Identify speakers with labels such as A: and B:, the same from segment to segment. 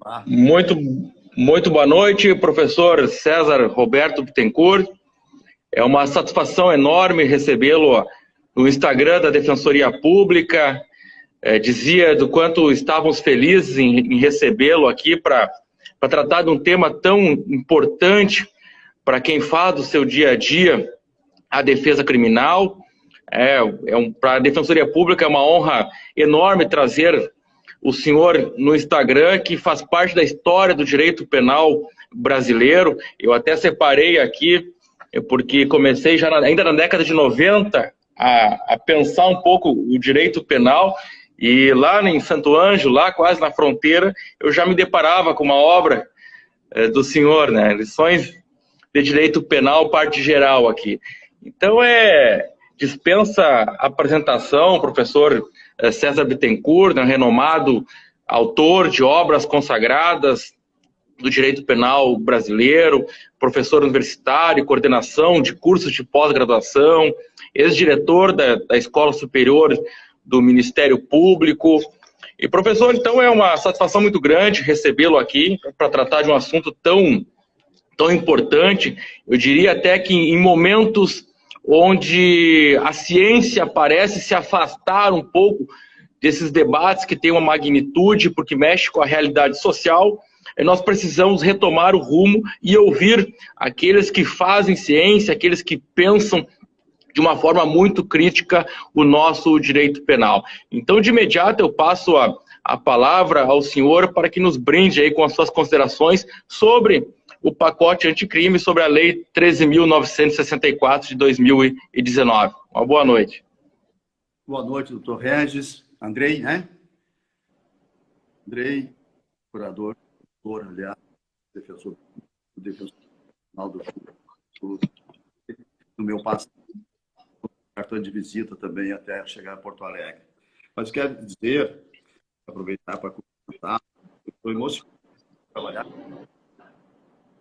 A: Ah,
B: Muito, muito boa noite, professor César Roberto Bittencourt. É uma satisfação enorme recebê-lo no Instagram da Defensoria Pública. Dizia do quanto estávamos felizes em recebê-lo aqui para tratar de um tema tão importante para quem faz do seu dia a dia a defesa criminal. Para a Defensoria Pública é uma honra enorme trazer o senhor no Instagram, que faz parte da história do direito penal brasileiro. Eu até separei aqui, porque comecei já ainda na década de 90 a pensar um pouco o direito penal, e lá em Santo Ângelo, lá quase na fronteira, eu já me deparava com uma obra do senhor, né? Lições de Direito Penal, parte geral aqui. Então, dispensa apresentação, professor César Bittencourt, né, renomado autor de obras consagradas do direito penal brasileiro, professor universitário, coordenação de cursos de pós-graduação, ex-diretor da Escola Superior do Ministério Público. E, professor, então é uma satisfação muito grande recebê-lo aqui para tratar de um assunto tão importante. Eu diria até que em momentos onde a ciência parece se afastar um pouco desses debates que têm uma magnitude, porque mexe com a realidade social, nós precisamos retomar o rumo e ouvir aqueles que fazem ciência, aqueles que pensam de uma forma muito crítica o nosso direito penal. Então, de imediato, eu passo a palavra ao senhor para que nos brinde aí com as suas considerações sobre o pacote anticrime, sobre a Lei 13.964 de 2019. Uma boa noite.
A: boa noite, doutor Regis. Andrei, né? Andrei, curador, doutor, aliás, defensor no meu passado, cartão de visita também até chegar a Porto Alegre. Mas quero dizer, aproveitar para comentar, eu estou emocionado de trabalhar com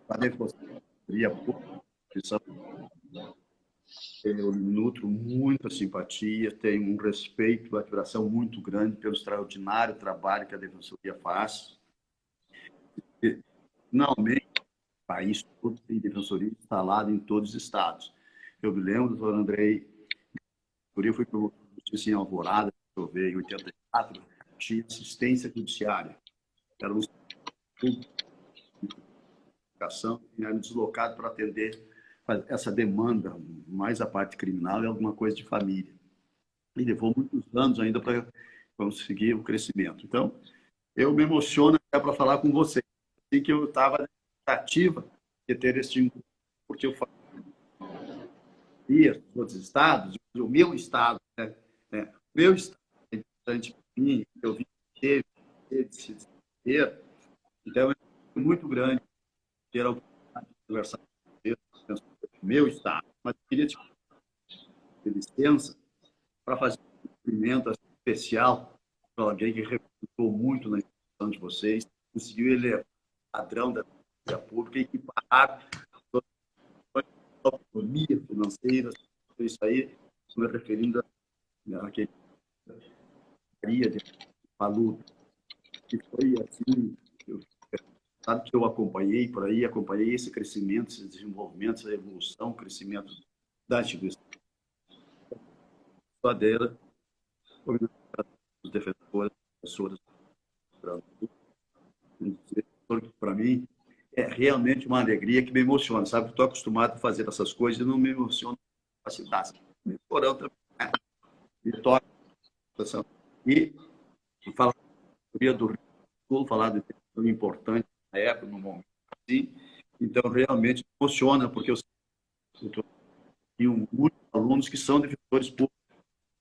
A: a Defensoria Pública. Eu nutro muita simpatia, tenho um respeito, uma admiração muito grande pelo extraordinário trabalho que a Defensoria faz. E, finalmente, o país todo tem Defensoria instalada em todos os estados. Eu me lembro, doutor Andrei, eu fui para Justiça em Alvorada, em 84, tinha assistência judiciária. Era um era deslocado para atender essa demanda, mais a parte criminal e alguma coisa de família. E levou muitos anos ainda para conseguir o crescimento. Então, eu me emociono até para falar com você. Assim que eu estava na expectativa de ter este encontro, porque eu falei os outros estados, o meu estado, né? Meu estado é importante para mim, eu vi que teve se desenvolver. Então, é muito grande ter a oportunidade de conversar com você, meu estado, mas eu queria te pedir licença para fazer um cumprimento especial para alguém que representou muito na instituição de vocês, conseguiu elevar o padrão da política pública e equiparar a autonomia financeira, isso aí, me referindo àquele de Paluta, que foi assim, sabe que eu acompanhei por aí, acompanhei esse crescimento, esse desenvolvimento, essa evolução, crescimento da instituição. Só dela, os defensores, professores, para mim, é realmente uma alegria que me emociona, sabe? Estou acostumado a fazer essas coisas e não me emociono com facilidade. Porém, também, vitória, e falar do Rio Sul, falar de tão importante na época, no momento assim. Então, realmente emociona, porque eu tenho muitos alunos que são defensores públicos,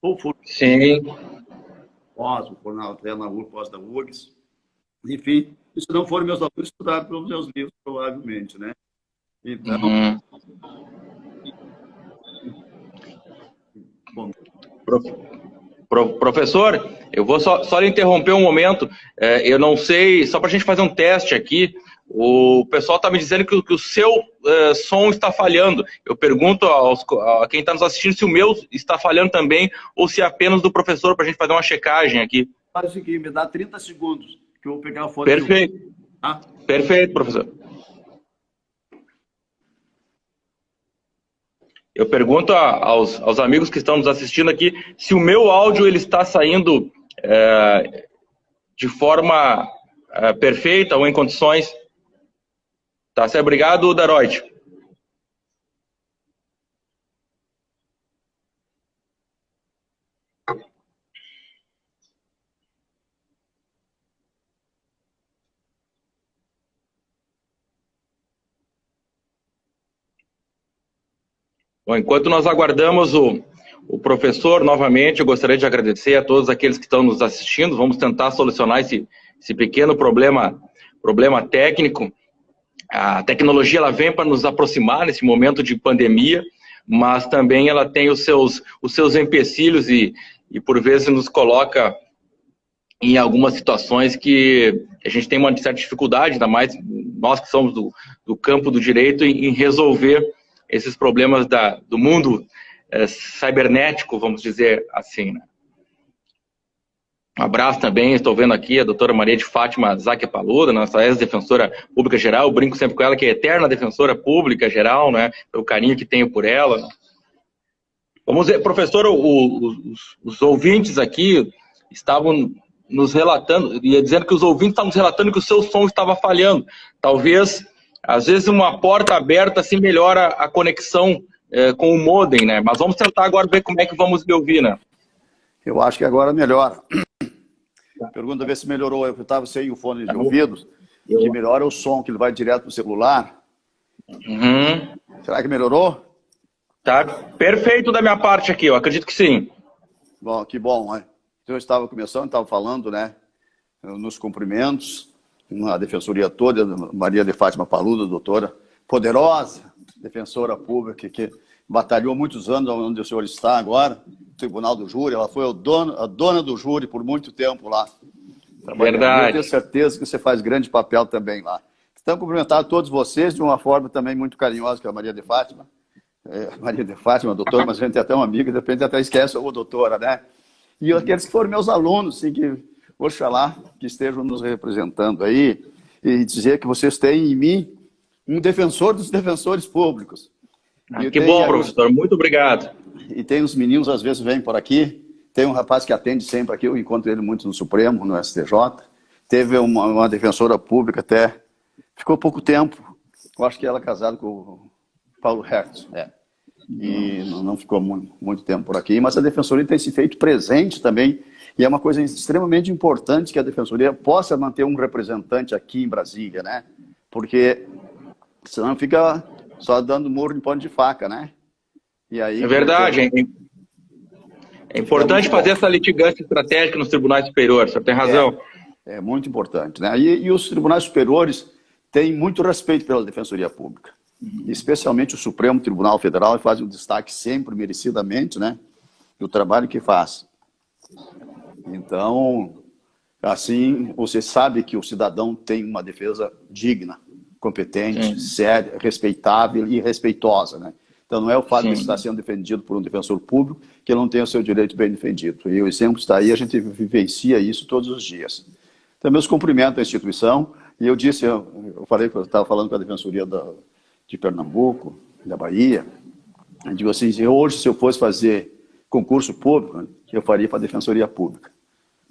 A: ou foram pós, ou foram até na pós da URGS. Enfim, se não forem meus alunos, estudaram pelos meus livros, provavelmente, né? Então... Bom...
B: Professor, eu vou só lhe interromper um momento. Eu não sei, só para a gente fazer um teste aqui, o pessoal está me dizendo que o seu som está falhando. Eu pergunto a quem está nos assistindo se o meu está falhando também ou se é apenas do professor, para a gente fazer uma checagem aqui.
A: Faz o seguinte, me dá 30 segundos, que eu vou pegar a foto.
B: Perfeito.
A: Tá?
B: Perfeito, professor. Eu pergunto aos amigos que estão nos assistindo aqui se o meu áudio ele está saindo de forma perfeita ou em condições. Tá certo? Obrigado, Daroit. Bom, enquanto nós aguardamos o professor, novamente, eu gostaria de agradecer a todos aqueles que estão nos assistindo. Vamos tentar solucionar esse pequeno problema técnico. A tecnologia ela vem para nos aproximar nesse momento de pandemia, mas também ela tem os seus empecilhos e por vezes nos coloca em algumas situações que a gente tem uma certa dificuldade, ainda mais nós que somos do campo do direito, em resolver esses problemas do mundo cibernético, vamos dizer assim, né? Um abraço também, estou vendo aqui a doutora Maria de Fátima Zaque Paluda, nossa ex-defensora pública geral. Eu brinco sempre com ela que é eterna defensora pública geral, né? Pelo carinho que tenho por ela. Vamos ver, professor, os ouvintes aqui estavam nos relatando, ia dizendo que os ouvintes estavam nos relatando que o seu som estava falhando. Talvez, às vezes, uma porta aberta assim melhora a conexão com o modem, né? Mas vamos tentar agora ver como é que vamos me ouvir, né?
A: Eu acho que agora melhora. Pergunta ver se melhorou. Eu estava sem o fone de ouvidos, que melhora o som, que ele vai direto para o celular.
B: Uhum.
A: Será que melhorou?
B: Tá perfeito da minha parte aqui, eu acredito que sim.
A: Bom, que bom, né? Então eu estava começando, estava falando, né, nos cumprimentos, na defensoria toda, Maria de Fátima Paluda, doutora, poderosa, defensora pública, que batalhou muitos anos onde o senhor está agora, no Tribunal do Júri, ela foi a dona do júri por muito tempo lá.
B: Verdade.
A: Eu tenho certeza que você faz grande papel também lá. Então, cumprimentar todos vocês de uma forma também muito carinhosa, que é a Maria de Fátima. Maria de Fátima, doutora, mas a gente é até uma amiga, de repente até esquece a doutora, né? E aqueles que foram meus alunos, assim, que, oxalá, que estejam nos representando aí, e dizer que vocês têm em mim um defensor dos defensores públicos.
B: Que bom, professor, muito obrigado.
A: E tem uns meninos, às vezes, vêm por aqui, tem um rapaz que atende sempre aqui, eu encontro ele muito no Supremo, no STJ, teve uma defensora pública até, ficou pouco tempo, eu acho que ela é casada com o Paulo Hertz, e não ficou muito tempo por aqui, mas a Defensoria tem se feito presente também, e é uma coisa extremamente importante que a Defensoria possa manter um representante aqui em Brasília, né? Porque senão fica só dando murro em ponta de faca, né? E aí,
B: é verdade, é importante fazer essa litigância estratégica nos tribunais superiores, você tem razão.
A: É muito importante, né? E os tribunais superiores têm muito respeito pela Defensoria Pública. Especialmente o Supremo Tribunal Federal faz um destaque sempre, merecidamente, né, do trabalho que faz. Então, assim, você sabe que o cidadão tem uma defesa digna, competente, séria, respeitável e respeitosa, né? Então, não é o fato de estar sendo defendido por um defensor público que ele não tem o seu direito bem defendido. E o exemplo está aí, a gente vivencia isso todos os dias. Também os cumprimento a instituição, e eu disse, eu falei que eu estava falando com a Defensoria de Pernambuco, da Bahia, eu digo assim, hoje se eu fosse fazer concurso público, eu faria para a Defensoria Pública.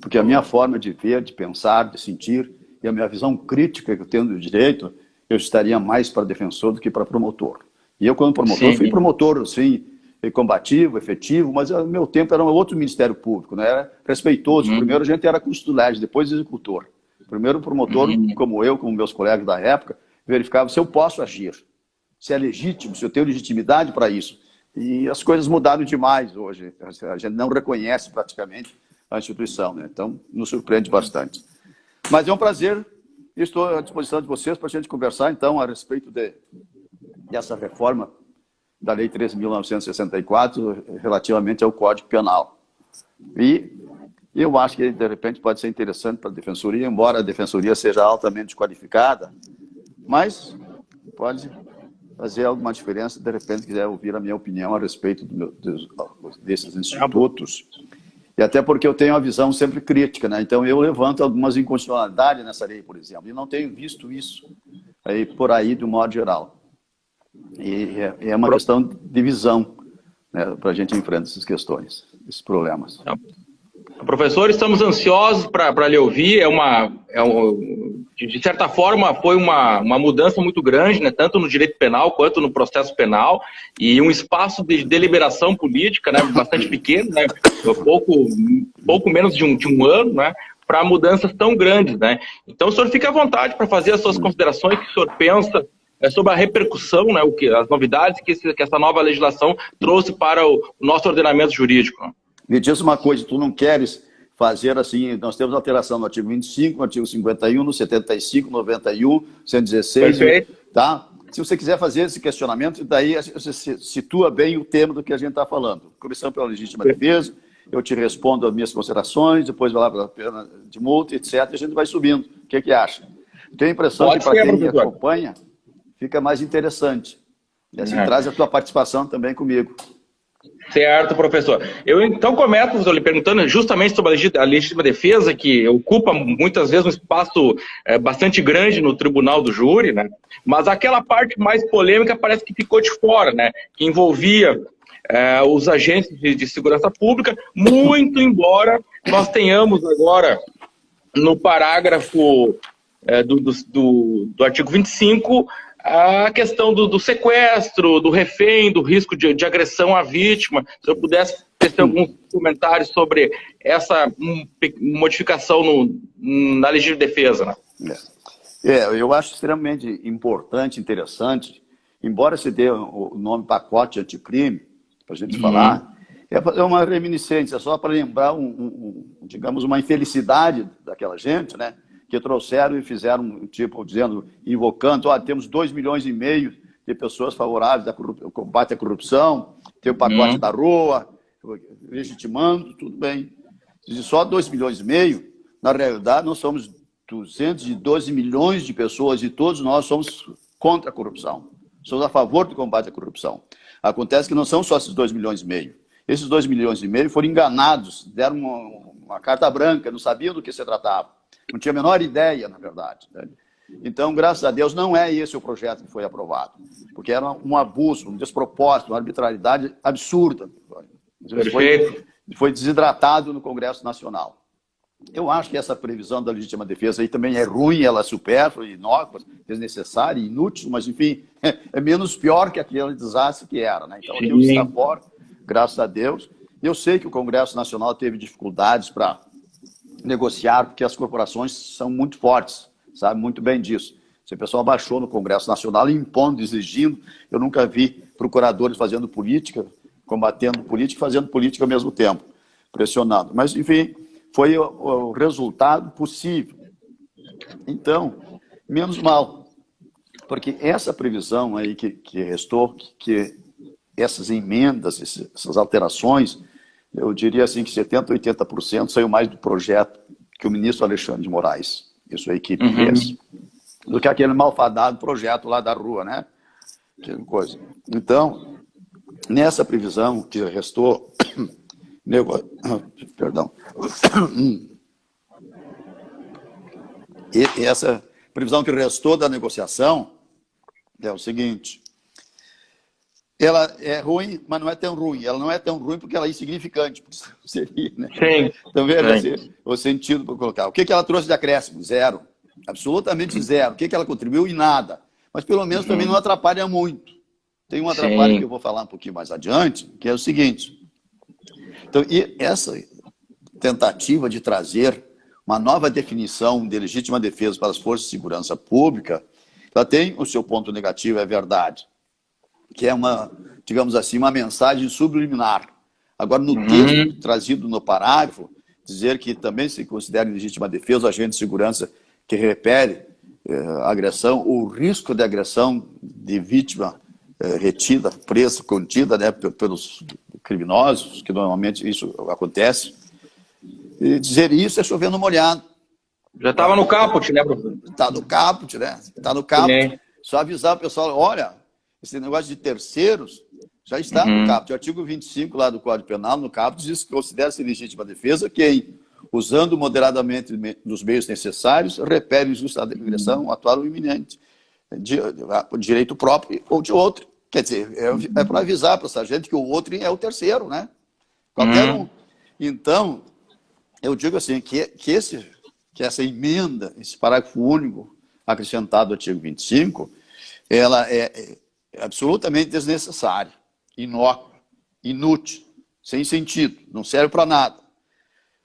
A: Porque a minha forma de ver, de pensar, de sentir, e a minha visão crítica que eu tenho do direito, eu estaria mais para defensor do que para promotor. E eu, quando promotor, fui promotor, assim, combativo, efetivo, mas no meu tempo era um outro Ministério Público, né? Era respeitoso. Primeiro a gente era custodante, depois executor. Primeiro o promotor, como eu, como meus colegas da época, verificava se eu posso agir, se é legítimo, se eu tenho legitimidade para isso. E as coisas mudaram demais hoje. A gente não reconhece praticamente a instituição, né? Então, nos surpreende bastante. Mas é um prazer, estou à disposição de vocês para a gente conversar, então, a respeito dessa reforma da Lei 13.964, relativamente ao Código Penal. E eu acho que, de repente, pode ser interessante para a Defensoria, embora a Defensoria seja altamente qualificada, mas pode fazer alguma diferença, de repente, quiser ouvir a minha opinião a respeito desses institutos E até porque eu tenho uma visão sempre crítica, né? Então eu levanto algumas inconstitucionalidades nessa lei, por exemplo, e não tenho visto isso aí por aí de um modo geral. E é uma questão de visão, né, para a gente enfrentar essas questões, esses problemas.
B: Professor, estamos ansiosos para lhe ouvir. De certa forma, foi uma mudança muito grande, né, tanto no direito penal quanto no processo penal, e um espaço de deliberação política, né, bastante pequeno, né, pouco menos de um ano, né, para mudanças tão grandes, né? Então, o senhor fica à vontade para fazer as suas considerações, que o senhor pensa sobre a repercussão, né, as novidades que essa nova legislação trouxe para o nosso ordenamento jurídico.
A: Me diz uma coisa, tu não queres fazer assim, nós temos alteração no artigo 25, no artigo 51, no 75, 91, 116,
B: perfeito,
A: tá? Se você quiser fazer esse questionamento, daí você situa bem o tema do que a gente está falando. Comissão pela legítima defesa, eu te respondo as minhas considerações, depois vai lá para a pena de multa, etc. E a gente vai subindo. O que que acha? Tenho a impressão que para quem acompanha, fica mais interessante. E assim traz a tua participação também comigo.
B: Certo, professor. Eu então começo, professor, lhe perguntando justamente sobre a legítima defesa, que ocupa muitas vezes um espaço bastante grande no tribunal do júri, né? Mas aquela parte mais polêmica parece que ficou de fora, né? Que envolvia os agentes de segurança pública, muito embora nós tenhamos agora no parágrafo do artigo 25 a questão do sequestro, do refém, do risco de agressão à vítima. Se eu pudesse ter alguns comentários sobre essa modificação na legítima defesa. Né?
A: Eu acho extremamente importante, interessante, embora se dê o nome pacote anticrime, para a gente falar, é uma reminiscência, só para lembrar, digamos, uma infelicidade daquela gente, né? Que trouxeram e fizeram um tipo, invocando, temos 2,5 milhões de pessoas favoráveis ao combate à corrupção, tem o pacote da rua, legitimando, tudo bem. Se só 2,5 milhões, na realidade nós somos 212 milhões de pessoas e todos nós somos contra a corrupção, somos a favor do combate à corrupção. Acontece que não são só esses 2,5 milhões. Esses 2,5 milhões foram enganados, deram uma carta branca, não sabiam do que se tratava. Não tinha a menor ideia, na verdade. Né? Então, graças a Deus, não é esse o projeto que foi aprovado. Porque era um abuso, um despropósito, uma arbitrariedade absurda. Foi desidratado no Congresso Nacional. Eu acho que essa previsão da legítima defesa aí também é ruim, ela é supérflua, inócua, desnecessária, inútil, mas, enfim, é menos pior que aquele desastre que era. Né? Então, aquilo está fora, graças a Deus. Eu sei que o Congresso Nacional teve dificuldades para negociar, porque as corporações são muito fortes, sabe muito bem disso. Se o pessoal baixou no Congresso Nacional, impondo, exigindo, eu nunca vi procuradores fazendo política, combatendo política e fazendo política ao mesmo tempo, pressionando. Mas, enfim, foi o resultado possível. Então, menos mal, porque essa previsão aí que restou, que essas emendas, essas alterações, eu diria assim que 70%, 80% saiu mais do projeto que o ministro Alexandre de Moraes, e sua equipe fez, do que aquele malfadado projeto lá da rua, né? Que coisa. Então, nessa previsão que restou, perdão, e essa previsão que restou da negociação é o seguinte: ela é ruim, mas não é tão ruim. Ela não é tão ruim porque ela é insignificante. Seria, né?
B: Sim.
A: Então, veja o sentido para colocar. O que ela trouxe de acréscimo? Zero. Absolutamente zero. O que ela contribuiu? Em nada. Mas, pelo menos, também não atrapalha muito. Tem um atrapalho que eu vou falar um pouquinho mais adiante, que é o seguinte. Então, e essa tentativa de trazer uma nova definição de legítima defesa para as forças de segurança pública, ela tem o seu ponto negativo, é verdade, que é digamos assim, uma mensagem subliminar. Agora, no texto trazido no parágrafo, dizer que também se considera legítima defesa o agente de segurança que repele agressão, o risco de agressão de vítima retida, presa, contida, né, pelos criminosos, que normalmente isso acontece. E dizer isso é chover no molhado.
B: Já estava no caput, né, professor?
A: Está no caput, né? Está no caput. Só avisar o pessoal, olha, esse negócio de terceiros, Já está no caput. O artigo 25 lá do Código Penal, no caput, diz que considera-se legítima defesa quem, usando moderadamente dos meios necessários, repele injusta agressão, atual ou iminente, de direito próprio ou de outro. Quer dizer, é para avisar para essa gente que o outro é o terceiro, né? Qualquer um. Então, eu digo assim, que essa emenda, esse parágrafo único acrescentado ao artigo 25, ela é absolutamente desnecessária, inócua, inútil, sem sentido, não serve para nada.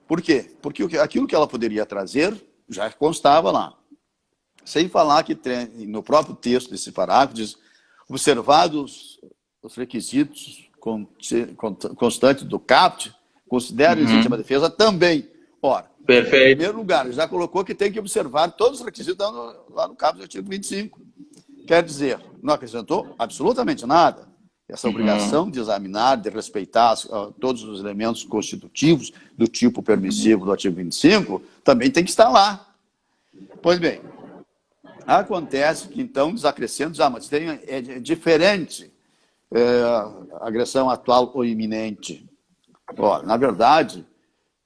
A: Por quê? Porque aquilo que ela poderia trazer já constava lá. Sem falar que no próprio texto desse parágrafo diz, observados os requisitos constantes do caput, considera legítima defesa também. Ora,
B: perfeito.
A: em primeiro lugar, já colocou que tem que observar todos os requisitos lá no caput do artigo 25. Quer dizer, não acrescentou absolutamente nada. Essa obrigação de examinar, de respeitar todos os elementos constitutivos do tipo permissivo do artigo 25, também tem que estar lá. Pois bem, acontece que, então, desacrescentos, mas é diferente agressão atual ou iminente. Ora, na verdade,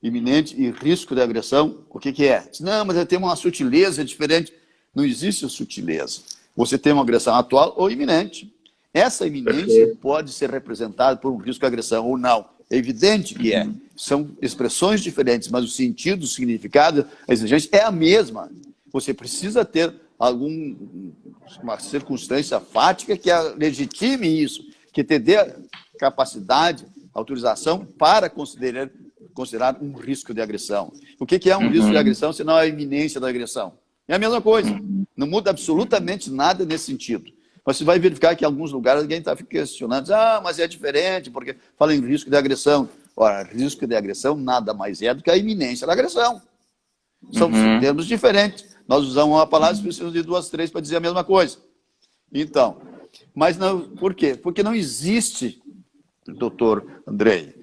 A: iminente e risco de agressão, o que é? Não, mas tem uma sutileza diferente. Não existe sutileza. Você tem uma agressão atual ou iminente. Essa iminência pode ser representada por um risco de agressão ou não. É evidente que é. São expressões diferentes, mas o sentido, o significado, a exigência é a mesma. Você precisa ter uma circunstância fática que legitime isso, que te dê capacidade, autorização para considerar um risco de agressão. O que é um risco de agressão, senão a iminência da agressão? É a mesma coisa. Não muda absolutamente nada nesse sentido. Mas você vai verificar que em alguns lugares alguém está questionando, mas é diferente, porque fala em risco de agressão. Ora, risco de agressão nada mais é do que a iminência da agressão. São termos diferentes. Nós usamos uma palavra, precisamos de duas, três para dizer a mesma coisa. Então, mas não, por quê? Porque não existe, doutor Andrei,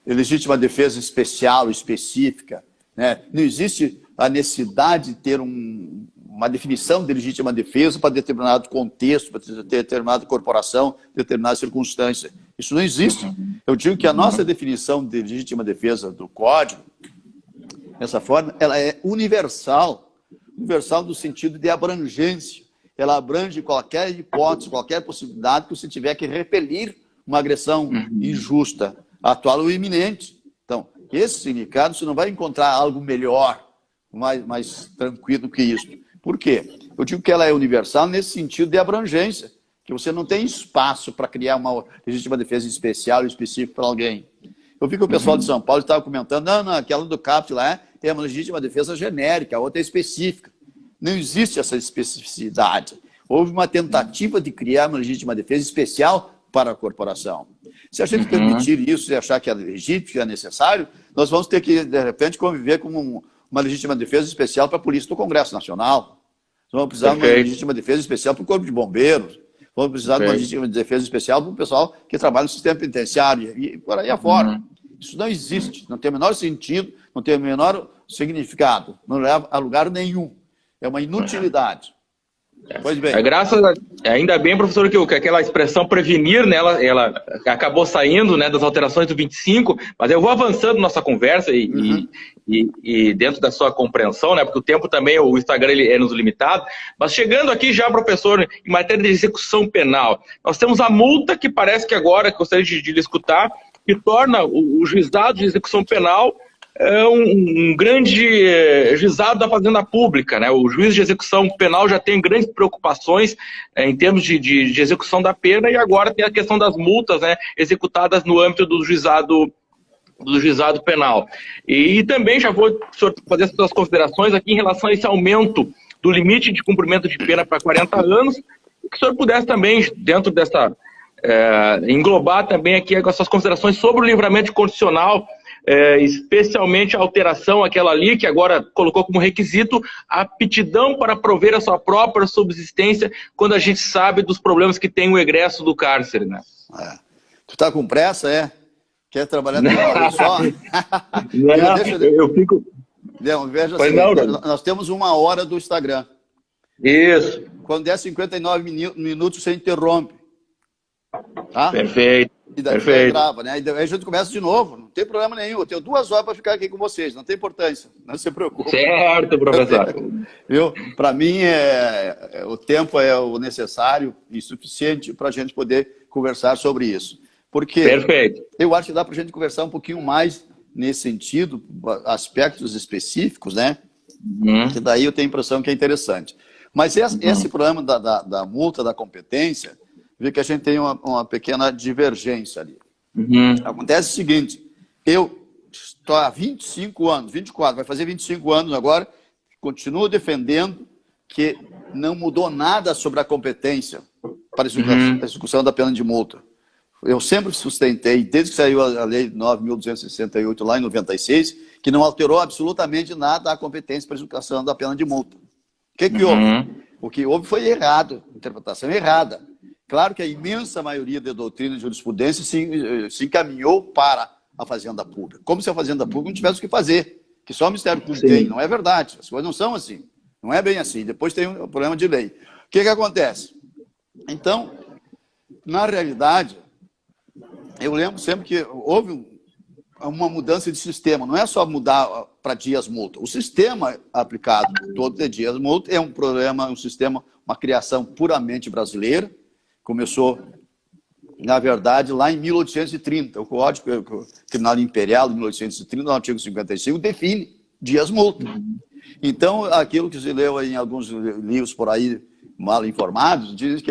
A: legítima defesa especial, específica, né? Não existe a necessidade de ter uma definição de legítima defesa para determinado contexto, para determinada corporação, determinada circunstância. Isso não existe. Eu digo que a nossa definição de legítima defesa do Código, dessa forma, ela é universal no sentido de abrangência. Ela abrange qualquer hipótese, qualquer possibilidade que você tiver que repelir uma agressão injusta, atual ou iminente. Então, esse significado você não vai encontrar algo melhor, mais tranquilo que isso. Por quê? Eu digo que ela é universal nesse sentido de abrangência, que você não tem espaço para criar uma legítima defesa especial e específica para alguém. Eu vi que o pessoal de São Paulo estava comentando, não, aquela do CAPT lá é uma legítima defesa genérica, a outra é específica. Não existe essa especificidade. Houve uma tentativa de criar uma legítima defesa especial para a corporação. Se a gente permitir isso e achar que é legítimo, que é necessário, nós vamos ter que, de repente, conviver com uma legítima defesa especial para a Polícia do Congresso Nacional. Nós vamos precisar de uma legítima defesa especial para o Corpo de Bombeiros. Vamos precisar de uma legítima defesa especial para o pessoal que trabalha no sistema penitenciário e por aí afora. Isso não existe, não tem o menor sentido, não tem o menor significado, não leva a lugar nenhum. É uma inutilidade. Pois bem.
B: Ainda bem, professor, que aquela expressão prevenir, né, ela acabou saindo, né, das alterações do 25, mas eu vou avançando nossa conversa e dentro da sua compreensão, né, porque o tempo também, o Instagram ele é nos limitado, mas chegando aqui já, professor, em matéria de execução penal, nós temos a multa que parece que agora, que gostaria de lhe escutar, que torna o juizado de execução penal um grande juizado da fazenda pública, né? O juiz de execução penal já tem grandes preocupações em termos de execução da pena e agora tem a questão das multas, né, executadas no âmbito do juizado penal. E também já vou fazer as suas considerações aqui em relação a esse aumento do limite de cumprimento de pena para 40 anos, e que o senhor pudesse também, dentro dessa, englobar também aqui as suas considerações sobre o livramento condicional, especialmente a alteração aquela ali, que agora colocou como requisito a aptidão para prover a sua própria subsistência quando a gente sabe dos problemas que tem o egresso do cárcere, né?
A: Tu tá com pressa, é? Quer trabalhar numa hora só?
B: Eu fico...
A: Não, veja assim, nós temos 1 hora do Instagram.
B: Isso.
A: Quando der 59 minutos, você interrompe. Tá?
B: Perfeito.
A: E daí grava, né? E daí a gente começa de novo, não tem problema nenhum. Eu tenho 2 horas para ficar aqui com vocês, não tem importância, não se preocupe.
B: Certo, professor.
A: Viu? Para mim, o tempo é o necessário e suficiente para a gente poder conversar sobre isso. Porque
B: Perfeito.
A: Eu acho que dá para a gente conversar um pouquinho mais nesse sentido, aspectos específicos, né? Que daí eu tenho a impressão que é interessante. Mas esse problema da multa da competência, vê que a gente tem uma pequena divergência ali. Acontece o seguinte, eu estou há 25 anos, 24, vai fazer 25 anos agora, continuo defendendo que não mudou nada sobre a competência para a execução da pena de multa. Eu sempre sustentei, desde que saiu a Lei 9.268, lá em 96, que não alterou absolutamente nada a competência para a execução da pena de multa. O que houve? O que houve foi errado, interpretação errada. Claro que a imensa maioria da doutrina e jurisprudência se encaminhou para a Fazenda Pública. Como se a Fazenda Pública não tivesse o que fazer, que só o Ministério Público tem. Não é verdade, as coisas não são assim. Não é bem assim. Depois tem um problema de lei. O que acontece? Então, na realidade, eu lembro sempre que houve uma mudança de sistema. Não é só mudar para dias multa. O sistema aplicado todo de dias multa é um problema, um sistema, uma criação puramente brasileira. Começou, na verdade, lá em 1830. O Código Criminal Imperial de 1830, no artigo 55, define dias multa. Então, aquilo que se leu em alguns livros por aí, mal informados, diz que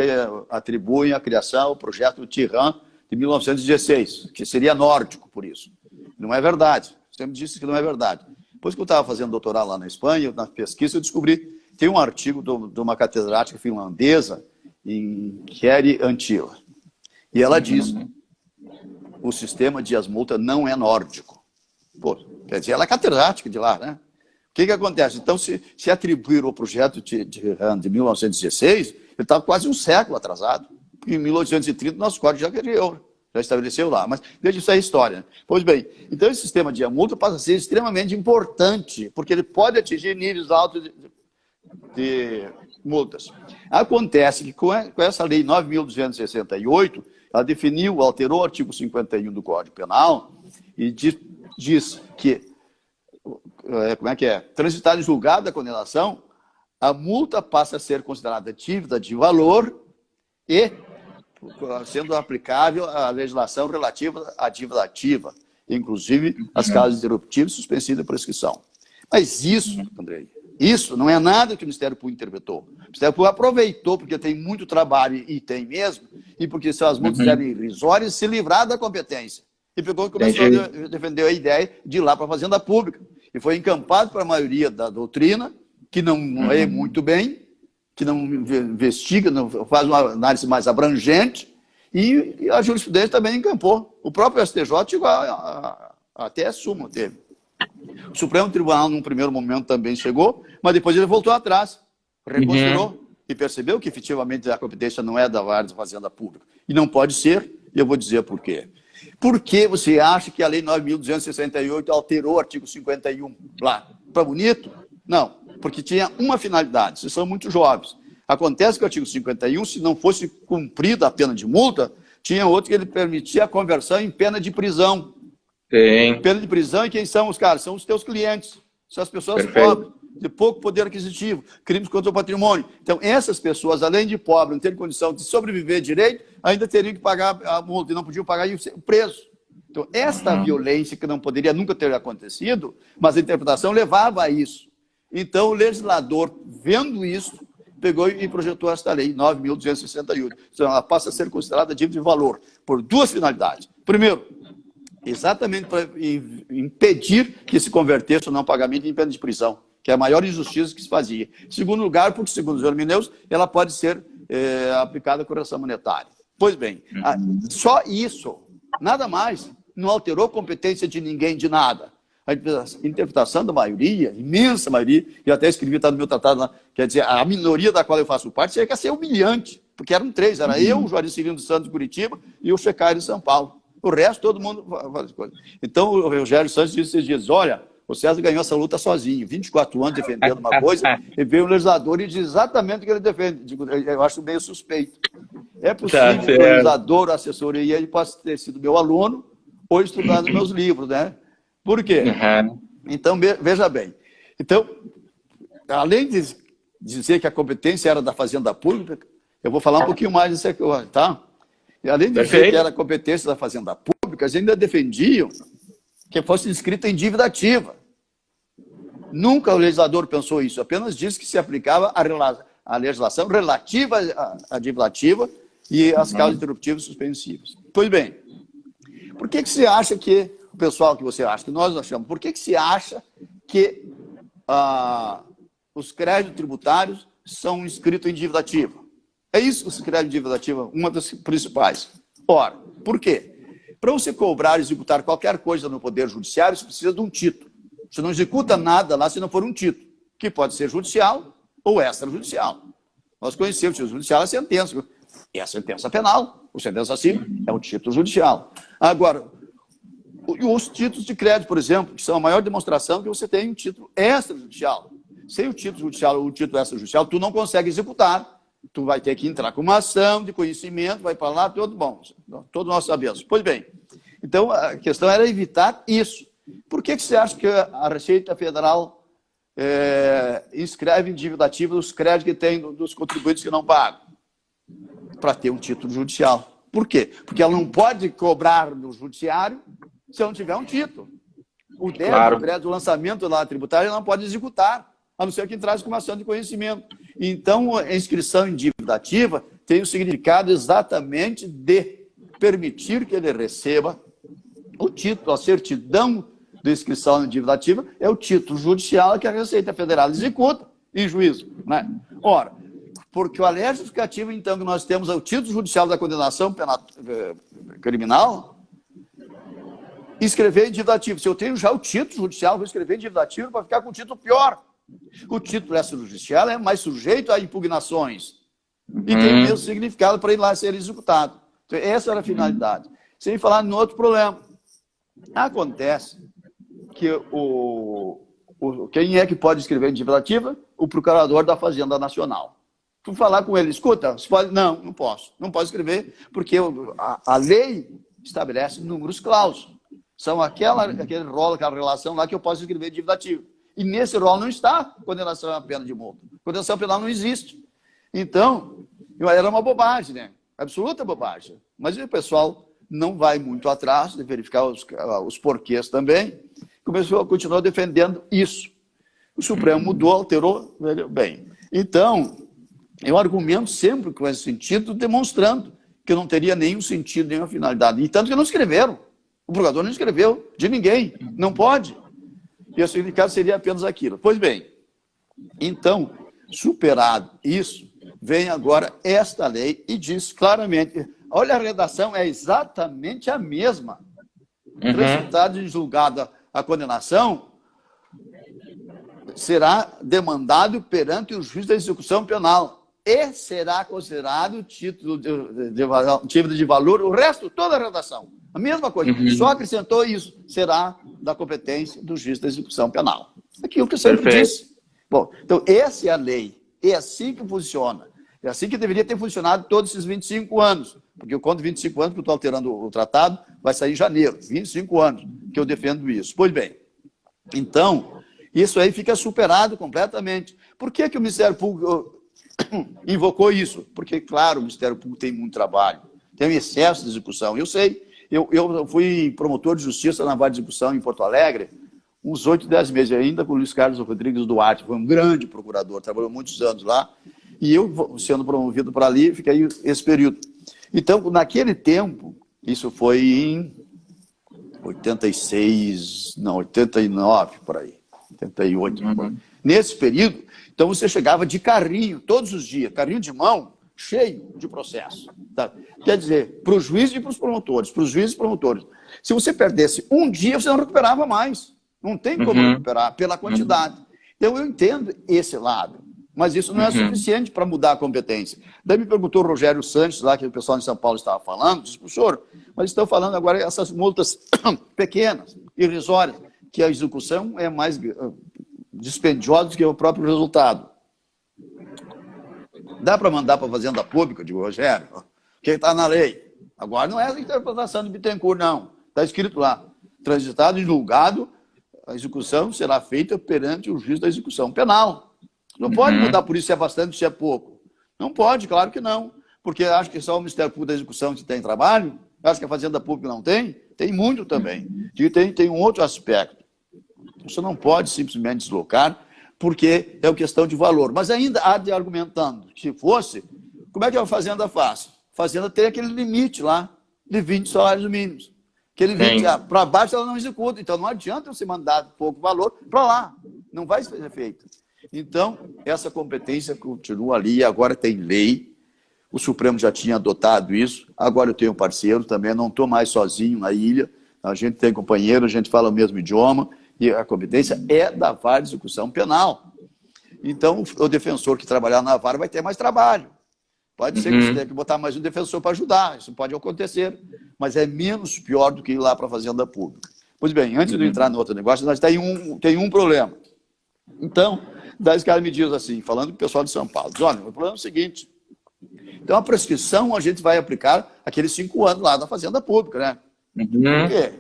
A: atribuem a criação ao projeto Tirran de 1916, que seria nórdico por isso. Não é verdade. Sempre disse que não é verdade. Depois que eu estava fazendo doutorado lá na Espanha, na pesquisa, eu descobri, tem um artigo de uma catedrática finlandesa, em Keri Antila. E ela diz, o sistema de multa não é nórdico. Pô, quer dizer, ela é catedrática de lá, né? O que acontece? Então, se atribuir o projeto de 1916, ele estava quase um século atrasado. Em 1830, nosso código já criou, já estabeleceu lá. Mas deixa isso aí história. Pois bem, então esse sistema de multa passa a ser extremamente importante, porque ele pode atingir níveis altos de multas. Acontece que com essa lei 9.268, ela definiu, alterou o artigo 51 do Código Penal e diz que, transitar em julgado da condenação, a multa passa a ser considerada dívida de valor e sendo aplicável a legislação relativa à dívida ativa, inclusive as causas interruptivas suspensivas de prescrição. Mas isso, Andrei, isso não é nada que o Ministério Público interpretou. O Ministério Público aproveitou, porque tem muito trabalho, e tem mesmo, e porque se as multas eram irrisórias, se livrar da competência. E pegou e começou a defender a ideia de ir lá para a Fazenda Pública. E foi encampado para a maioria da doutrina, que não é muito bem, que não investiga, não faz uma análise mais abrangente, e a jurisprudência também encampou. O próprio STJ chegou até a súmula teve. O Supremo Tribunal, num primeiro momento, também chegou, mas depois ele voltou atrás, reconsiderou e percebeu que, efetivamente, a competência não é da área da Fazenda Pública. E não pode ser, e eu vou dizer por quê. Por que você acha que a Lei 9.268 alterou o artigo 51 lá? Para bonito? Não, porque tinha uma finalidade, vocês são muito jovens. Acontece que o artigo 51, se não fosse cumprida a pena de multa, tinha outro que ele permitia a conversão em pena de prisão. Pena de prisão, e quem são os caras? São os teus clientes, são as pessoas pobres, de pouco poder aquisitivo, crimes contra o patrimônio. Então, essas pessoas, além de pobres, não terem condição de sobreviver direito, ainda teriam que pagar a multa, e não podiam pagar e ser preso. Então, esta violência, que não poderia nunca ter acontecido, mas a interpretação levava a isso. Então, o legislador, vendo isso, pegou e projetou esta lei, 9.268. Então, ela passa a ser considerada dívida de valor, por duas finalidades. Primeiro, exatamente para impedir que se convertesse o não pagamento em pena de prisão, que é a maior injustiça que se fazia. Em segundo lugar, porque, segundo os hermeneutas, ela pode ser aplicada a correção monetária. Pois bem, só isso, nada mais, não alterou a competência de ninguém, de nada. A interpretação da maioria, imensa maioria, e até escrevi, está no meu tratado lá, quer dizer, a minoria da qual eu faço parte, chega a ser humilhante, porque eram três, era eu, o Juarez Cirino dos Santos de Curitiba e o Checário de São Paulo. O resto, todo mundo faz coisa. Então, o Rogério Santos disse esses dias, olha, o César ganhou essa luta sozinho, 24 anos defendendo uma coisa, e veio um legislador e diz exatamente o que ele defende. Eu acho meio suspeito. É
B: Tá
A: possível que o
B: certo.
A: legislador, a assessoria, ele possa ter sido meu aluno ou estudado meus livros, né? Por quê?
B: Uhum.
A: Então, veja bem. Então, além de dizer que a competência era da Fazenda Pública, eu vou falar um pouquinho mais disso aqui hoje, tá? E além de dizer que era a competência da Fazenda Pública, eles ainda defendiam que fosse inscrita em dívida ativa. Nunca o legislador pensou isso, apenas disse que se aplicava a legislação relativa à dívida ativa e às causas interruptivas suspensivas. Pois bem, por que você acha que, o pessoal que você acha, que nós achamos, por que se acha que os créditos tributários são inscritos em dívida ativa? É isso que os créditos de dívida ativa, uma das principais. Ora, por quê? Para você cobrar e executar qualquer coisa no Poder Judiciário, você precisa de um título. Você não executa nada lá se não for um título, que pode ser judicial ou extrajudicial. Nós conhecemos o judicial, a sentença. É a sentença penal, a sentença civil é o título judicial. Agora, os títulos de crédito, por exemplo, que são a maior demonstração que você tem um título extrajudicial. Sem o título judicial ou o título extrajudicial, tu não consegue executar. Tu vai ter que entrar com uma ação de conhecimento, vai para lá, tudo bom. Todos nós sabemos. Pois bem, então a questão era evitar isso. Por que você acha que a Receita Federal inscreve em dívida ativa os créditos que tem dos contribuintes que não pagam? Para ter um título judicial. Por quê? Porque ela não pode cobrar no judiciário se não tiver um título. O débito, claro, o crédito, o lançamento lá tributário, ela não pode executar, a não ser que traz com uma ação de conhecimento. Então, a inscrição em dívida ativa tem o significado exatamente de permitir que ele receba o título, a certidão de inscrição em dívida ativa, é o título judicial que a Receita Federal executa em juízo, né? Ora, porque o alérgico justificativo, então, que nós temos é o título judicial da condenação penal, criminal, escrever em dívida ativa. Se eu tenho já o título judicial, vou escrever em dívida ativa para ficar com um título pior. O título extrajudicial é mais sujeito a impugnações e tem o mesmo significado para ir lá ser executado. Então, essa era a finalidade. Sem falar em outro problema. Acontece que quem é que pode escrever em dívida ativa? O procurador da Fazenda Nacional. Tu falar com ele, escuta, você pode... Não posso. Não posso escrever porque a lei estabelece números clausos. São aquele rolo, aquela relação lá que eu posso escrever em dívida ativa. E nesse rol não está condenação à pena de multa. Condenação penal não existe. Então, era uma bobagem, né? Absoluta bobagem. Mas o pessoal não vai muito atrás de verificar os porquês também. Continuou defendendo isso. O Supremo mudou, alterou, bem. Então, eu argumento sempre com esse sentido, demonstrando que não teria nenhum sentido, nenhuma finalidade. E tanto que não escreveram. O procurador não escreveu de ninguém. Não pode. E o significado seria apenas aquilo. Pois bem, então, superado isso, vem agora esta lei e diz claramente, olha, a redação é exatamente a mesma. Resultado de julgada a condenação, será demandado perante o juiz da execução penal e será considerado título de valor, o resto, toda a redação. A mesma coisa, só acrescentou isso, será da competência do juiz da execução penal. Aquilo que eu sempre disse. Bom, então, essa é a lei, é assim que funciona. É assim que deveria ter funcionado todos esses 25 anos, porque eu conto 25 anos, porque eu estou alterando o tratado, vai sair em janeiro, 25 anos que eu defendo isso. Pois bem, então, isso aí fica superado completamente. Por que o Ministério Público invocou isso? Porque, claro, o Ministério Público tem muito trabalho, tem um excesso de execução. Eu sei, eu fui promotor de justiça na Vara de Execução em Porto Alegre, uns 8, 10 meses ainda, com o Luiz Carlos Rodrigues Duarte, foi um grande procurador, trabalhou muitos anos lá, e eu, sendo promovido para ali, fiquei esse período. Então, naquele tempo, isso foi em 86, não, 89, por aí, 88. Nesse período, então você chegava de carrinho, todos os dias, carrinho de mão, cheio de processo. Tá? Quer dizer, para o juiz e para os promotores, para os juízes e promotores. Se você perdesse um dia, você não recuperava mais. Não tem como recuperar pela quantidade. Então, eu entendo esse lado. Mas isso não é suficiente para mudar a competência. Daí me perguntou o Rogério Sanches, lá que o pessoal de São Paulo estava falando, disse, professor, mas estão falando agora essas multas pequenas, irrisórias, que a execução é mais dispendiosa do que o próprio resultado. Dá para mandar para a Fazenda Pública, digo, Rogério? que está na lei. Agora não é a interpretação de Bittencourt, não. Está escrito lá, transitado e julgado, a execução será feita perante o juiz da execução penal. Não pode mudar por isso se é bastante, se é pouco. Não pode, claro que não. Porque acho que só o Ministério Público da Execução que tem trabalho, acho que a Fazenda Pública não tem, tem muito também. E tem um outro aspecto. Você não pode simplesmente deslocar, porque é uma questão de valor. Mas ainda há de argumentando. Se fosse, como é que a Fazenda faz? A Fazenda tem aquele limite lá, de 20 salários mínimos. Aquele 20, para baixo ela não executa. Então não adianta você mandar pouco valor para lá. Não vai ser feito. Então, essa competência continua ali, e agora tem lei. O Supremo já tinha adotado isso. Agora eu tenho um parceiro também, não estou mais sozinho na ilha. A gente tem companheiro, a gente fala o mesmo idioma, e a competência é da vara de execução penal. Então, o defensor que trabalhar na vara vai ter mais trabalho. Pode ser que você tenha que botar mais um defensor para ajudar, isso pode acontecer, mas é menos pior do que ir lá para a Fazenda Pública. Pois bem, antes de eu entrar no outro negócio, nós tem um problema. Então, daí esse cara me diz assim, falando com o pessoal de São Paulo, diz, olha, o problema é o seguinte, então a prescrição a gente vai aplicar aqueles 5 anos lá da Fazenda Pública, né? Por quê?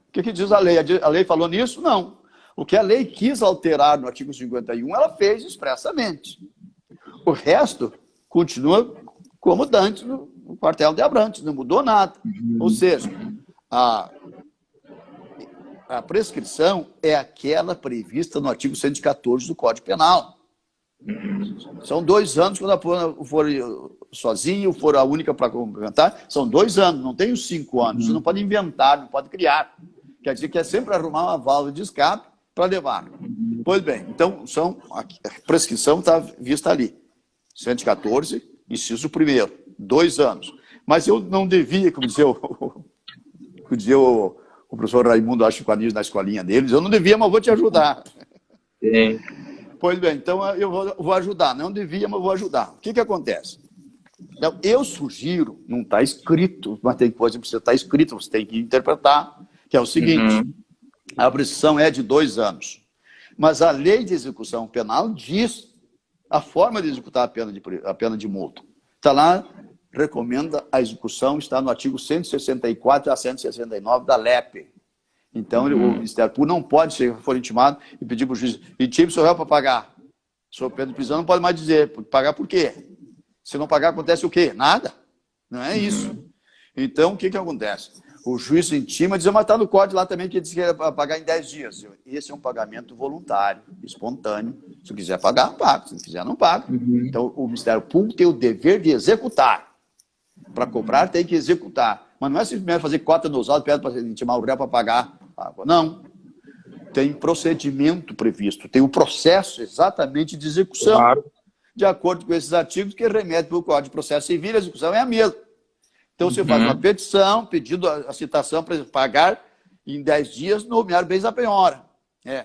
A: O que diz a lei? A lei falou nisso? Não. O que a lei quis alterar no artigo 51, ela fez expressamente. O resto continua como dantes no quartel de Abrantes, não mudou nada. Ou seja, a prescrição é aquela prevista no artigo 114 do Código Penal. São 2 anos, quando a for sozinho, for a única para complementar, são 2 anos, não tem os 5 anos. Você não pode inventar, não pode criar. Quer dizer que é sempre arrumar uma válvula de escape para levar. Pois bem, então a prescrição está vista ali. 114, inciso 1º, 2 anos. Mas eu não devia, como dizia o professor Raimundo Achiquanis na escolinha deles, eu não devia, mas vou te ajudar.
B: Sim.
A: Pois bem, então eu vou ajudar. Não devia, mas vou ajudar. O que acontece? Então, eu sugiro, não está escrito, mas tem coisa que precisa estar escrito, você tem que interpretar, que é o seguinte, a prescrição é de 2 anos. Mas a lei de execução penal diz a forma de executar a pena de multa. Está lá, recomenda a execução, está no artigo 164 a 169 da LEP. Então, o Ministério Público não pode, se for intimado, e pedir para o juiz, intime o seu réu para pagar. Sob pena de prisão, não pode mais dizer, pagar por quê? Se não pagar, acontece o quê? Nada. Não é isso. Então, o que acontece? O juiz intima, diz, mas está no código lá também, que diz que é para pagar em 10 dias. Esse é um pagamento voluntário, espontâneo. Se quiser pagar, paga. Se não quiser, não paga. Então, o Ministério Público tem o dever de executar. Para cobrar, tem que executar. Mas não é simplesmente fazer cota nos autos, pede para intimar o réu para pagar. Não. Tem procedimento previsto, tem o processo exatamente de execução. Claro. De acordo com esses artigos que remetem para o Código de Processo Civil, a execução é a mesma. Então, você faz uma petição, pedindo a citação para pagar em 10 dias, nomear bens à penhora.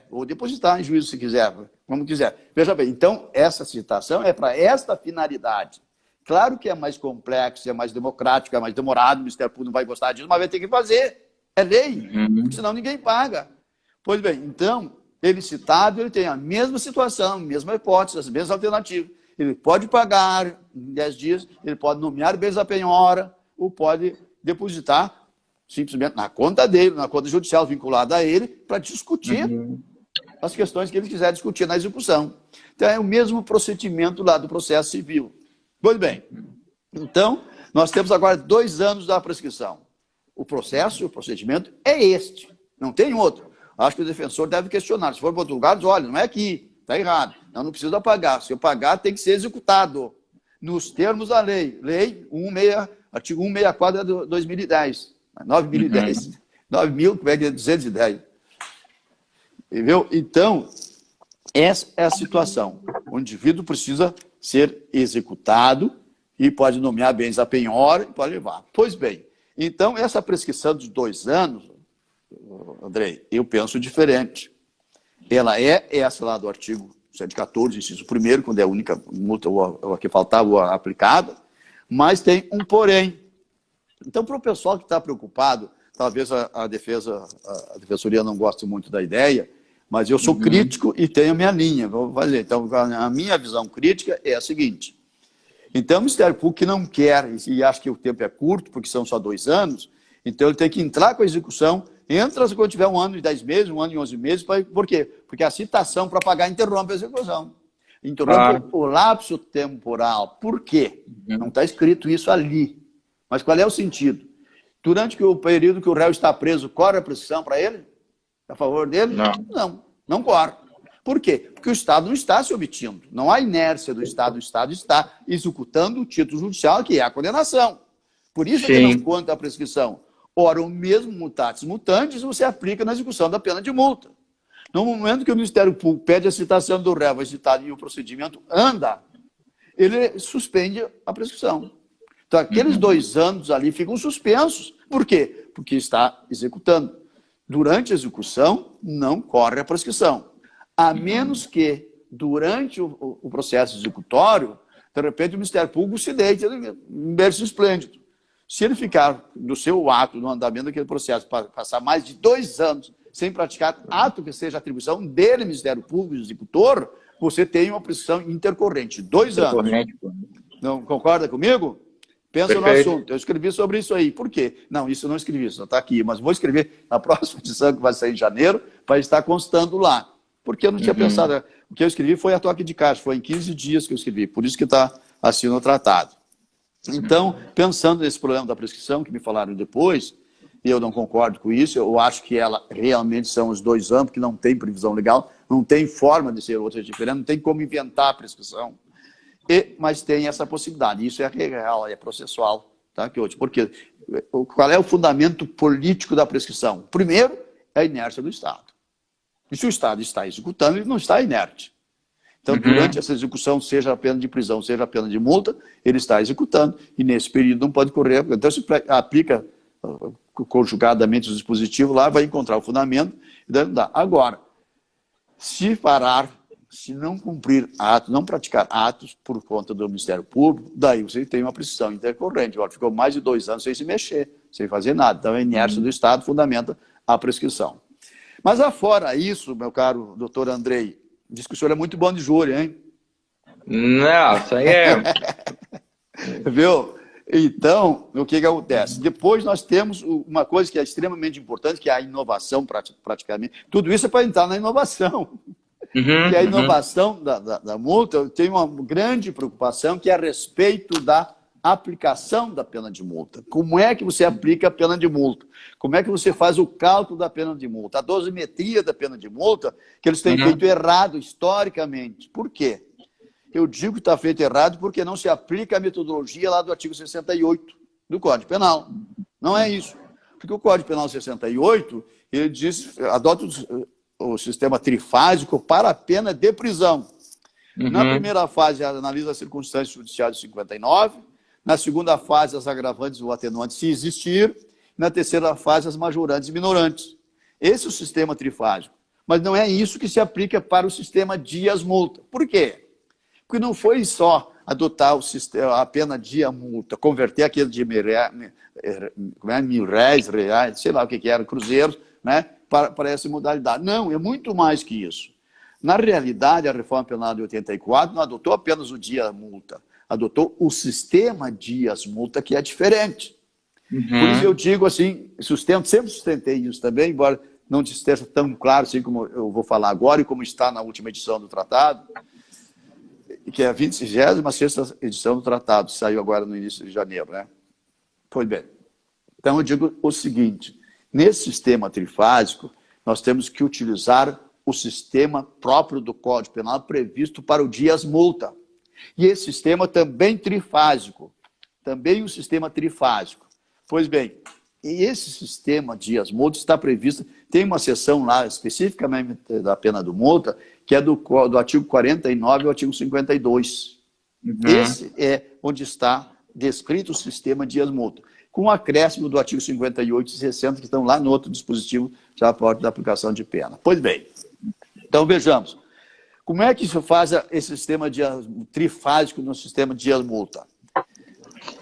A: Ou depositar em juízo, se quiser, como quiser. Veja bem, então, essa citação é para esta finalidade. Claro que é mais complexo, é mais democrático, é mais demorado, o Ministério Público não vai gostar disso, mas vai ter que fazer. É lei, senão ninguém paga. Pois bem, então, ele citado, ele tem a mesma situação, a mesma hipótese, as mesmas alternativas. Ele pode pagar em 10 dias, ele pode nomear bens à penhora, ou pode depositar simplesmente na conta dele, na conta judicial vinculada a ele, para discutir as questões que ele quiser discutir na execução. Então, é o mesmo procedimento lá do processo civil. Pois bem, então, nós temos agora 2 anos da prescrição. O processo, o procedimento é este, não tem outro. Acho que o defensor deve questionar. Se for para outro lugar, diz, olha, não é aqui, está errado. Não precisa pagar. Se eu pagar, tem que ser executado. Nos termos da lei. Lei 16, artigo 164 de 2010. 9.010. 9.210. Entendeu? Então, essa é a situação. O indivíduo precisa ser executado e pode nomear bens à penhora e pode levar. Pois bem, então, essa prescrição de 2 anos, Andrei, eu penso diferente. Ela é essa lá do artigo 114, inciso 1º, quando é a única multa a que faltava aplicada, mas tem um porém. Então, para o pessoal que está preocupado, talvez a defensoria não goste muito da ideia, mas eu sou crítico e tenho a minha linha. Vou fazer. Então, a minha visão crítica é a seguinte. Então, o Ministério Público que não quer, e acha que o tempo é curto, porque são só 2 anos, então ele tem que entrar com a execução, entra quando tiver 1 ano e 10 meses, 1 ano e 11 meses, por quê? Porque a citação para pagar interrompe a execução. Interrompe o lapso temporal. Por quê? Não está escrito isso ali. Mas qual é o sentido? Durante o período que o réu está preso, corre a prescrição para ele? A favor dele? Não corre. Por quê? Porque o Estado não está se omitindo. Não há inércia do Estado. O Estado está executando o título judicial, que é a condenação. Por isso que não conta a prescrição. Ora, o mesmo mutatis mutandis você aplica na execução da pena de multa. No momento que o Ministério Público pede a citação do réu, vai citar e o procedimento anda, ele suspende a prescrição. Então, aqueles 2 anos ali ficam suspensos. Por quê? Porque está executando. Durante a execução, não corre a prescrição. A menos que, durante o processo executório, de repente o Ministério Público se deite em berço esplêndido. Se ele ficar no seu ato, no andamento daquele processo, passar mais de 2 anos sem praticar ato que seja atribuição dele, Ministério Público, executor, você tem uma prescrição intercorrente. 2 anos. Não concorda comigo? Pensa no assunto. Eu escrevi sobre isso aí. Por quê? Não, isso eu não escrevi, isso não está aqui. Mas vou escrever na próxima edição, que vai sair em janeiro, para estar constando lá. Porque eu não tinha pensado. O que eu escrevi foi a toque de caixa. Foi em 15 dias que eu escrevi. Por isso que está assim no tratado. Então, pensando nesse problema da prescrição, que me falaram depois, eu não concordo com isso. Eu acho que ela realmente são os 2 anos, que não tem previsão legal, não tem forma de ser outra diferente, não tem como inventar a prescrição. Mas tem essa possibilidade. Isso é real, é processual. Tá? Porque qual é o fundamento político da prescrição? Primeiro, é a inércia do Estado. E se o Estado está executando, ele não está inerte. Então, durante essa execução, seja a pena de prisão, seja a pena de multa, ele está executando, e nesse período não pode correr. Então, se aplica conjugadamente o dispositivo lá, vai encontrar o fundamento, e daí não dá. Agora, se parar, se não cumprir atos, não praticar atos por conta do Ministério Público, daí você tem uma prescrição intercorrente. Agora, ficou mais de 2 anos sem se mexer, sem fazer nada. Então, a inércia do Estado fundamenta a prescrição. Mas, afora isso, meu caro doutor Andrei, diz que o senhor é muito bom de júri, hein?
B: Não, isso aí é...
A: Viu? Então, o que acontece? Depois nós temos uma coisa que é extremamente importante, que é a inovação, praticamente. Tudo isso é para entrar na inovação. Que a inovação da multa, eu tenho uma grande preocupação, que é a respeito da aplicação da pena de multa. Como é que você aplica a pena de multa? Como é que você faz o cálculo da pena de multa? A dosimetria da pena de multa, que eles têm feito errado historicamente. Por quê? Eu digo que está feito errado porque não se aplica a metodologia lá do artigo 68 do Código Penal. Não é isso. Porque o Código Penal 68, ele diz, adota o sistema trifásico para a pena de prisão. Na primeira fase, analisa as circunstâncias judiciais de 59, na segunda fase, as agravantes ou atenuantes, se existir, na terceira fase, as majorantes e minorantes. Esse é o sistema trifásico. Mas não é isso que se aplica para o sistema Dias-Multa. Por quê? Porque não foi só adotar a pena dia-multa, converter aquele de mil-réis, reais, sei lá o que era, cruzeiros, né, para essa modalidade. Não, é muito mais que isso. Na realidade, a reforma penal de 84 não adotou apenas o dia-multa, adotou o sistema Dias-Multa, que é diferente. Por isso eu digo assim, sempre sustentei isso também, embora não esteja tão claro assim como eu vou falar agora e como está na última edição do tratado, que é a 26ª edição do tratado, saiu agora no início de janeiro, né? Pois bem. Então eu digo o seguinte, nesse sistema trifásico, nós temos que utilizar o sistema próprio do Código Penal previsto para o Dias-Multa. E esse sistema também trifásico, também um sistema trifásico. Pois bem, e esse sistema Dias-Multa está previsto, tem uma seção lá especificamente da pena do multa, que é do artigo 49 ao artigo 52. Esse é onde está descrito o sistema Dias-Multa, com o acréscimo do artigo 58 e 60, que estão lá no outro dispositivo, já a parte da aplicação de pena. Pois bem, então vejamos. Como é que se faz esse sistema trifásico no sistema Dias-Multa?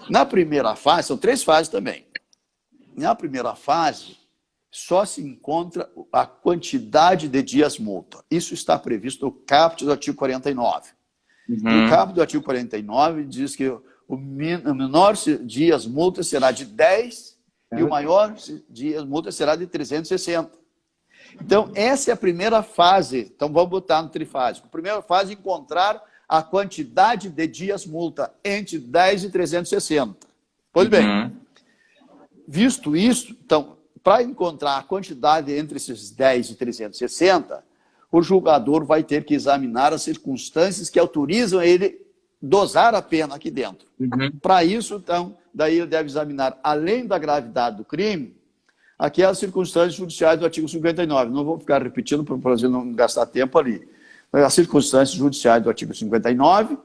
A: Na primeira fase, são 3 fases também. Na primeira fase, só se encontra a quantidade de dias-multa. Isso está previsto no caput do artigo 49. E o caput do artigo 49 diz que o menor dias multa será de 10 e o maior dias multa será de 360. Então, essa é a primeira fase. Então, vamos botar no trifásico. A primeira fase é encontrar a quantidade de dias multa entre 10 e 360. Pois bem, visto isso, então, para encontrar a quantidade entre esses 10 e 360, o julgador vai ter que examinar as circunstâncias que autorizam ele dosar a pena aqui dentro. Para isso, então, daí ele deve examinar, além da gravidade do crime, aquelas circunstâncias judiciais do artigo 59. Não vou ficar repetindo para não gastar tempo ali. As circunstâncias judiciais do artigo 59,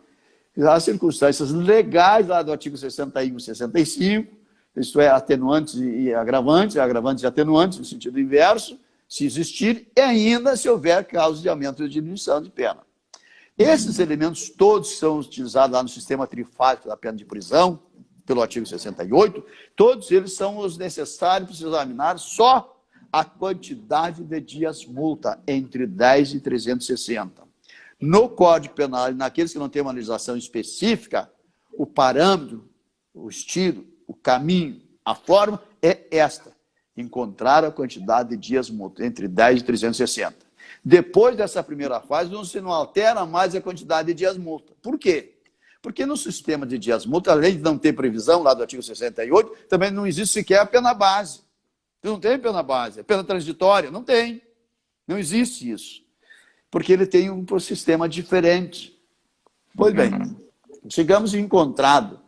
A: as circunstâncias legais lá do artigo 61 e 65, isto é, atenuantes e agravantes e atenuantes, no sentido inverso, se existir, e ainda se houver causa de aumento ou diminuição de pena. Esses elementos todos são utilizados lá no sistema trifásico da pena de prisão, pelo artigo 68, todos eles são os necessários para se examinar só a quantidade de dias multa, entre 10 e 360. No Código Penal, naqueles que não têm uma legislação específica, o parâmetro, o estilo, o caminho, a forma é esta: encontrar a quantidade de dias multa, entre 10 e 360. Depois dessa primeira fase, não se altera mais a quantidade de dias multa. Por quê? Porque no sistema de dias multa, além de não ter previsão lá do artigo 68, também não existe sequer a pena base. Não tem pena base. A pena transitória, não tem. Não existe isso. Porque ele tem um sistema diferente. Pois bem, chegamos encontrado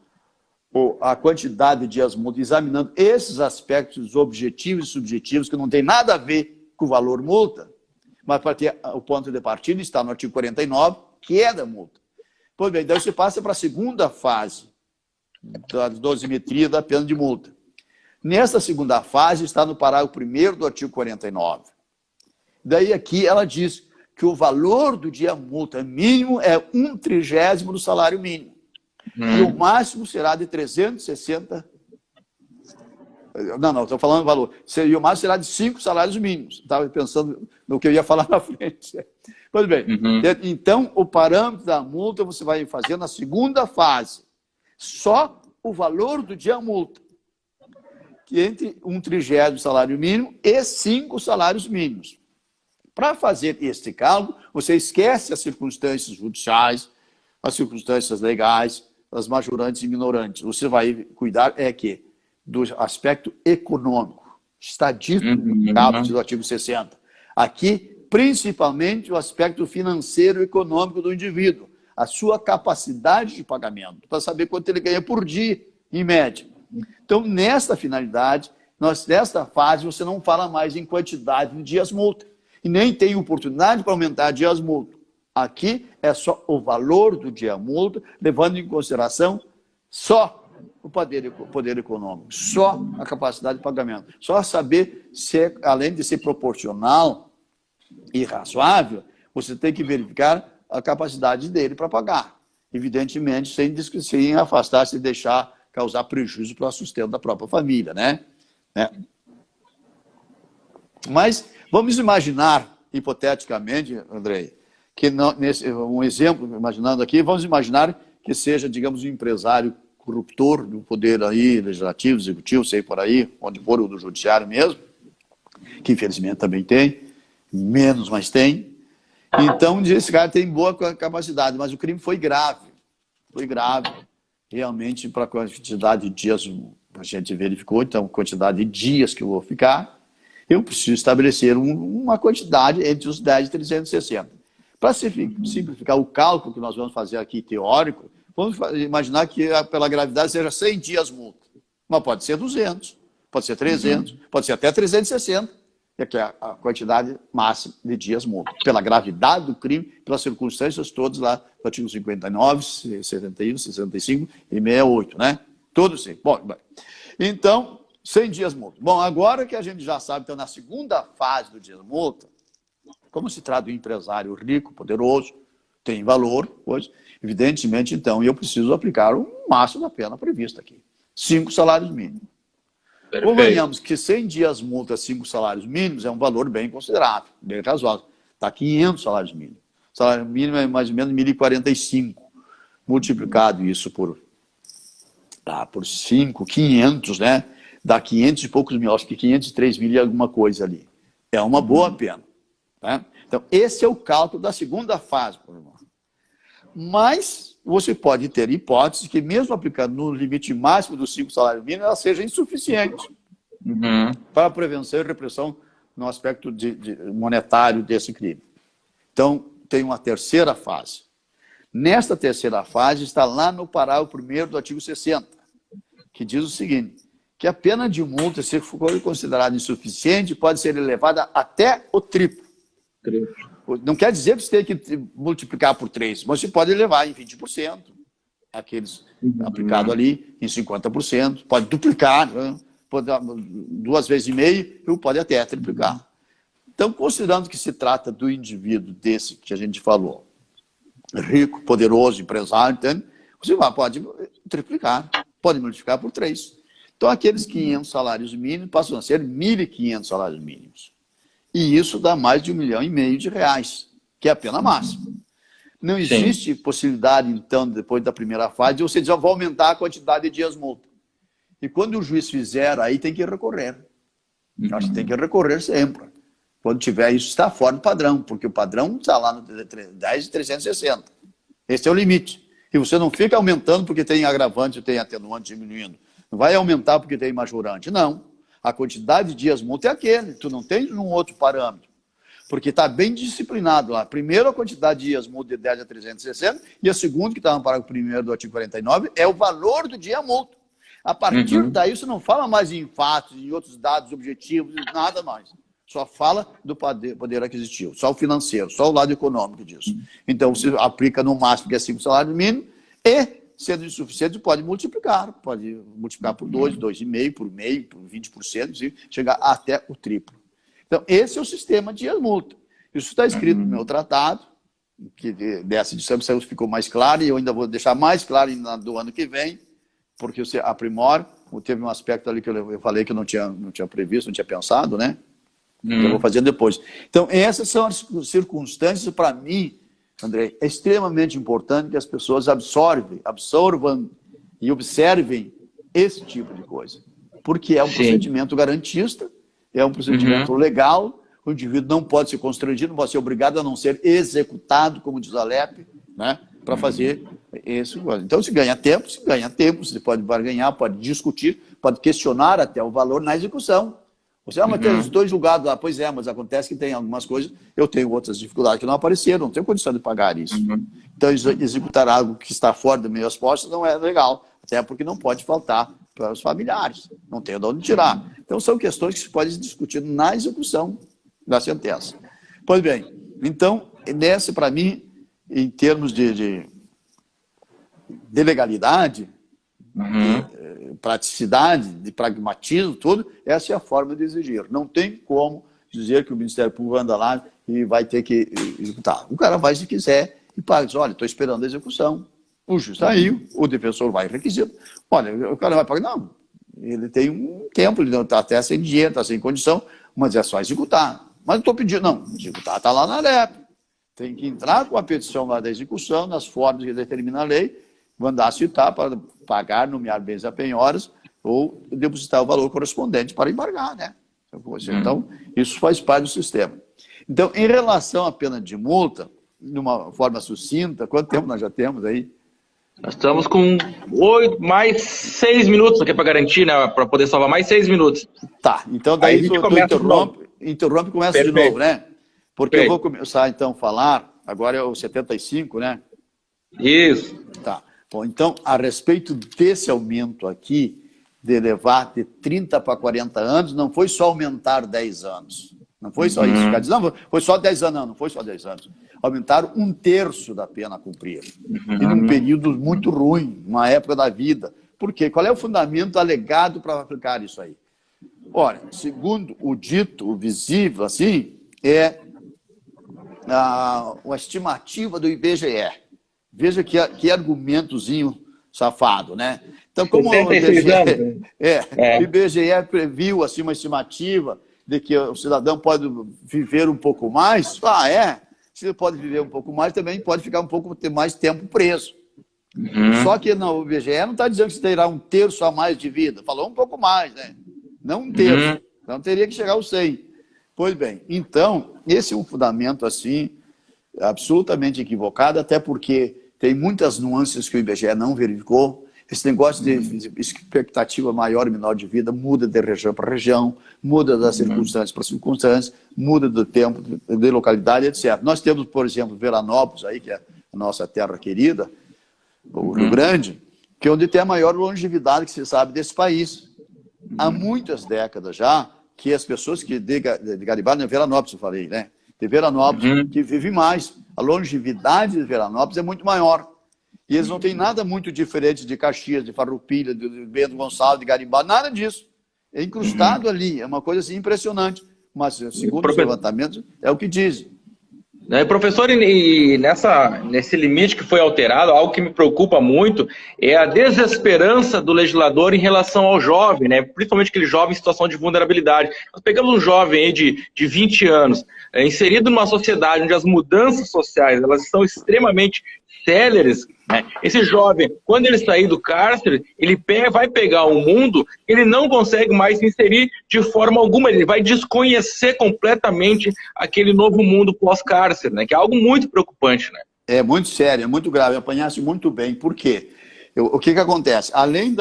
A: a quantidade de dias multa, examinando esses aspectos objetivos e subjetivos que não tem nada a ver com o valor multa, mas para ter o ponto de partida está no artigo 49, que é da multa. Pois bem, daí você passa para a segunda fase da dosimetria da pena de multa. Nessa segunda fase está no parágrafo 1º do artigo 49. Daí aqui ela diz que o valor do dia multa mínimo é 1/30 do salário mínimo. E o máximo será de 360. Não, estou falando do valor. E o máximo será de 5 salários mínimos. Estava pensando no que eu ia falar na frente. Pois bem, então o parâmetro da multa você vai fazer na segunda fase. Só o valor do dia multa, que é entre 1/30 do salário mínimo e 5 salários mínimos. Para fazer este cálculo, você esquece as circunstâncias judiciais, as circunstâncias legais, as majorantes e minorantes. Você vai cuidar do aspecto econômico. Está dito no caput do artigo 60. Aqui, principalmente, o aspecto financeiro e econômico do indivíduo, a sua capacidade de pagamento, para saber quanto ele ganha por dia, em média. Então, nesta finalidade, nesta fase, você não fala mais em quantidade de dias multa, e nem tem oportunidade para aumentar dias multa. Aqui é só o valor do dia multa, levando em consideração só o poder econômico, só a capacidade de pagamento. Só saber se, além de ser proporcional e razoável, você tem que verificar a capacidade dele para pagar. Evidentemente, sem afastar-se e deixar causar prejuízo para o sustento da própria família, né? Mas vamos imaginar, hipoteticamente, Andrei, que um exemplo, imaginando aqui, vamos imaginar que seja, digamos, um empresário corruptor do poder aí, legislativo, executivo, sei por aí, onde for o do judiciário mesmo, que infelizmente também tem, menos, mas tem. Então, esse cara tem boa capacidade, mas o crime foi grave, realmente, para a quantidade de dias, a gente verificou, então, a quantidade de dias que eu vou ficar, eu preciso estabelecer uma quantidade entre os 10 e 360. Para simplificar o cálculo que nós vamos fazer aqui, teórico, vamos imaginar que pela gravidade seja 100 dias multa. Mas pode ser 200, pode ser 300, pode ser até 360, que é a quantidade máxima de dias multa. Pela gravidade do crime, pelas circunstâncias todas lá do artigo 59, 71, 65 e 68, né? Todos sim. Bom, então, 100 dias multa. Bom, agora que a gente já sabe, então, na segunda fase do dia multa, como se trata de um empresário rico, poderoso, tem valor, pois, evidentemente, então, eu preciso aplicar o máximo da pena prevista aqui. 5 salários mínimos. Convenhamos que 100 dias multa, 5 salários mínimos, é um valor bem considerável, bem razoável. Está 500 salários mínimos. O salário mínimo é mais ou menos 1.045. multiplicado isso por 5, 500, né? Dá 500 e poucos mil, acho que 503 mil e alguma coisa ali. É uma boa pena. Tá? Então, esse é o cálculo da segunda fase, por irmão. Mas você pode ter hipótese que, mesmo aplicando no limite máximo dos 5 salários mínimos, ela seja insuficiente para a prevenção e repressão no aspecto monetário desse crime. Então, tem uma terceira fase. Nesta terceira fase está lá no parágrafo 1º do artigo 60, que diz o seguinte, que a pena de multa, se for considerada insuficiente, pode ser elevada até o triplo. Não quer dizer que você tem que multiplicar por 3, mas você pode elevar em 20%, aqueles aplicados ali em 50%, pode duplicar, né? Pode dar 2,5 vezes, ou pode até triplicar. Então, considerando que se trata do indivíduo desse que a gente falou, rico, poderoso, empresário, entende? Você pode triplicar, pode multiplicar por 3. Então, aqueles 500 salários mínimos passam a ser 1.500 salários mínimos. E isso dá mais de R$1,5 milhão, que é a pena máxima. Não existe possibilidade, então, depois da primeira fase, de você dizer, vou aumentar a quantidade de dias multa. E quando o juiz fizer, aí tem que recorrer. Acho que tem que recorrer sempre. Quando tiver isso, está fora do padrão, porque o padrão está lá no 10.360. Esse é o limite. E você não fica aumentando porque tem agravante ou tem atenuante diminuindo. Não vai aumentar porque tem majorante. Não. A quantidade de dias multa é aquele. Tu não tem um outro parâmetro. Porque está bem disciplinado lá. Primeiro, a quantidade de dias multa de 10 a 360. E a segunda, que está no parágrafo 1º do artigo 49, é o valor do dia multa. A partir daí, você não fala mais em fatos, em outros dados objetivos, nada mais. Só fala do poder aquisitivo, só o financeiro, só o lado econômico disso. Então, você aplica no máximo, que é 5 salários mínimos, e, sendo insuficiente, pode multiplicar por 2, 2,5, por meio, por 20%, e chegar até o triplo. Então, esse é o sistema de multa. Isso está escrito no meu tratado, que dessa edição ficou mais claro, e eu ainda vou deixar mais claro do ano que vem, porque você aprimora. Teve um aspecto ali que eu falei que eu não tinha previsto, não tinha pensado, né? Eu vou fazer depois. Então, essas são as circunstâncias, para mim, André, é extremamente importante que as pessoas absorvam e observem esse tipo de coisa. Porque é um procedimento garantista, é um procedimento legal, o indivíduo não pode ser constrangido, não pode ser obrigado a não ser executado, como diz a LEP, né, para fazer isso. Então, se ganha tempo, você pode barganhar, pode discutir, pode questionar até o valor na execução. Você, mas tem os dois julgados lá. Pois é, mas acontece que tem algumas coisas, eu tenho outras dificuldades que não apareceram, não tenho condição de pagar isso. Então, executar algo que está fora das minhas postas não é legal, até porque não pode faltar para os familiares, não tem de onde tirar. Então, são questões que se podem discutir na execução da sentença. Pois bem, então, nesse, para mim, em termos de legalidade, de praticidade, de pragmatismo, tudo, essa é a forma de exigir. Não tem como dizer que o Ministério Público anda lá e vai ter que executar. O cara vai, se quiser, e paga. Diz, olha, estou esperando a execução. O juiz saiu, o defensor vai requisito. Olha, o cara vai pagar. Não, ele tem um tempo, ele está até sem dinheiro, está sem condição, mas é só executar. Mas não estou pedindo, não. Executar está lá na LEP. Tem que entrar com a petição lá da execução, nas formas que determina a lei, mandar citar para pagar, nomear bens a penhoras ou depositar o valor correspondente para embargar, né? Então, isso faz parte do sistema. Então, em relação à pena de multa, de uma forma sucinta, quanto tempo nós já temos aí?
B: Nós estamos com mais 6 minutos aqui para garantir, né? Para poder salvar mais 6 minutos.
A: Tá, então daí tu interrompe e começa
B: Perfeito.
A: de novo, né? Porque
B: Perfeito.
A: eu vou começar, então, a falar, agora é o 75, né?
B: Isso.
A: Tá. Bom, então, a respeito desse aumento aqui, de levar de 30 para 40 anos, não foi só aumentar 10 anos. Não foi só isso. Diz, não, foi só 10 anos. Não foi só 10 anos. Aumentaram 1/3 da pena a cumprir. E num período muito ruim, uma época da vida. Por quê? Qual é o fundamento alegado para aplicar isso aí? Ora, segundo o dito, o visível, assim, é uma estimativa do IBGE. Veja que argumentozinho safado, né? Então, como o IBGE previu assim, uma estimativa de que o cidadão pode viver um pouco mais, se ele pode viver um pouco mais, também pode ficar ter mais tempo preso. Só que o IBGE não está dizendo que você terá 1/3 a mais de vida. Falou um pouco mais, né? Não 1/3. Então teria que chegar aos 100. Pois bem, então, esse é um fundamento, assim, absolutamente equivocado, até porque tem muitas nuances que o IBGE não verificou. Esse negócio de expectativa maior e menor de vida muda de região para região, muda das circunstâncias para circunstâncias, muda do tempo, de localidade, etc. Nós temos, por exemplo, Veranópolis, aí, que é a nossa terra querida, o Rio Grande, que é onde tem a maior longevidade que se sabe desse país. Há muitas décadas já que as pessoas que de Garibaldi, Veranópolis eu falei, né? De Veranópolis, que vivem mais. A longevidade de Veranópolis é muito maior. E eles não têm nada muito diferente de Caxias, de Farroupilha, de Bento Gonçalves, de Garibaldi, nada disso. É incrustado ali, é uma coisa assim impressionante. Mas, segundo os levantamentos, é o que dizem.
B: Professor, e nesse limite que foi alterado, algo que me preocupa muito é a desesperança do legislador em relação ao jovem, né? Principalmente aquele jovem em situação de vulnerabilidade. Nós pegamos um jovem aí de 20 anos, inserido numa sociedade onde as mudanças sociais elas são extremamente céleres, né? Esse jovem, quando ele sair do cárcere, ele vai pegar um mundo que ele não consegue mais se inserir de forma alguma, ele vai desconhecer completamente aquele novo mundo pós-cárcere, né? Que é algo muito preocupante, né?
A: É muito sério, é muito grave, apanhasse muito bem. Por quê? O que acontece? Além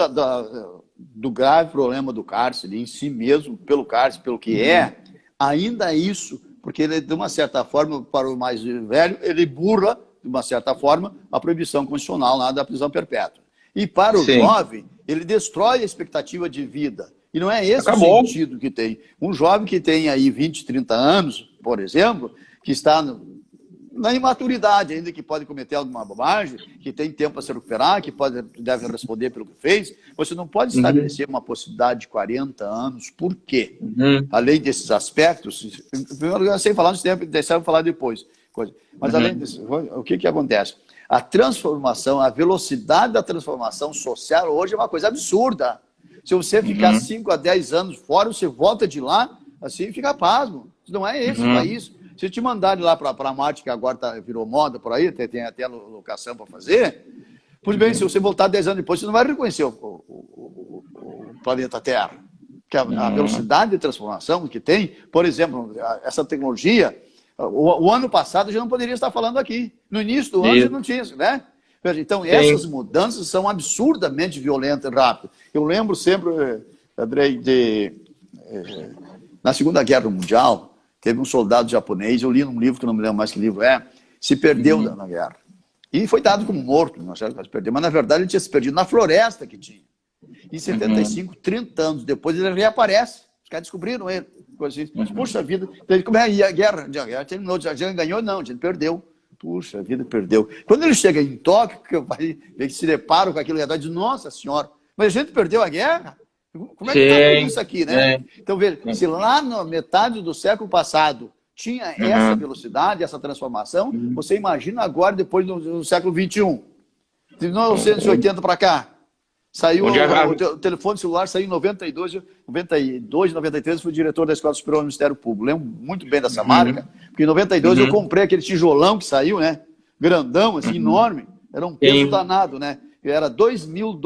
A: do grave problema do cárcere em si mesmo, pelo cárcere, pelo que é, ainda isso, porque ele, de uma certa forma, para o mais velho, ele burla de uma certa forma, a proibição constitucional lá da prisão perpétua. E para o jovem, ele destrói a expectativa de vida. E não é esse o sentido que tem. Um jovem que tem aí 20, 30 anos, por exemplo, que está na imaturidade ainda, que pode cometer alguma bobagem, que tem tempo para se recuperar, que deve responder pelo que fez, você não pode estabelecer uma possibilidade de 40 anos. Por quê? Além desses aspectos, em primeiro lugar, sem falar nesse tempo, deixar eu falar depois. Mas além disso, o que acontece? A transformação, a velocidade da transformação social hoje é uma coisa absurda. Se você ficar 5 a 10 anos fora, você volta de lá, assim, fica pasmo. Não é esse o país. Se te mandarem lá para Marte, que agora virou moda por aí, tem até locação para fazer, pois bem, se você voltar 10 anos depois, você não vai reconhecer o planeta Terra. Que a velocidade de transformação que tem, por exemplo, essa tecnologia... O ano passado já não poderia estar falando aqui. No início do ano já não tinha isso, né? Então, essas mudanças são absurdamente violentas e rápidas. Eu lembro sempre, Andrei, na Segunda Guerra Mundial, teve um soldado japonês, eu li num livro, que não me lembro mais que livro se perdeu na guerra. E foi dado como morto, não sei se perdeu, mas na verdade ele tinha se perdido na floresta que tinha. Em 75, 30 anos depois, ele reaparece. Os caras descobriram ele. Assim. Puxa vida, como é a guerra? Já terminou, já ganhou? Não, ele perdeu. Puxa, a vida perdeu. Quando ele chega em Tóquio, que se depara com aquilo, ele diz, nossa senhora, mas a gente perdeu a guerra? Como é que está isso aqui, né? Então, veja, se lá na metade do século passado tinha essa velocidade, essa transformação, você imagina agora, depois do século XXI, de 1980 para cá. Saiu o telefone celular, saiu em 92, 93, fui diretor da Escola Superior do Ministério Público. Lembro muito bem dessa marca, porque em 92 eu comprei aquele tijolão que saiu, né? Grandão, assim, enorme. Era um peso danado, né? Era $2.000.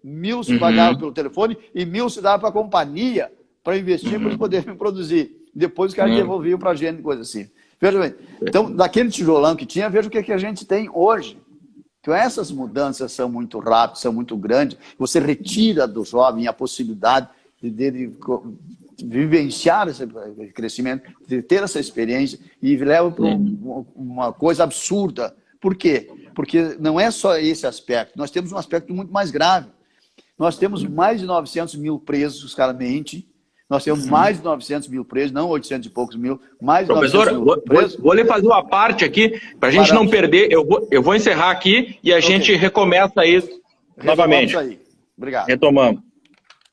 A: 1.000 se pagava pelo telefone e 1.000 se dava para a companhia para investir para eles poderem produzir. Depois os caras devolviam para a gente, coisa assim. Veja bem, então, daquele tijolão que tinha, veja o que a gente tem hoje. Então, essas mudanças são muito rápidas, são muito grandes. Você retira do jovem a possibilidade de vivenciar esse crescimento, de ter essa experiência e leva para uma coisa absurda. Por quê? Porque não é só esse aspecto. Nós temos um aspecto muito mais grave. Nós temos mais de 900 mil presos, claramente. Nós temos mais de 900 mil presos, não 800 e poucos mil, mais de 900 mil presos.
B: Vou lhe fazer uma parte aqui, para a gente não perder. Eu vou encerrar aqui e a gente recomeça isso novamente.
A: Aí. Obrigado.
B: Retomamos.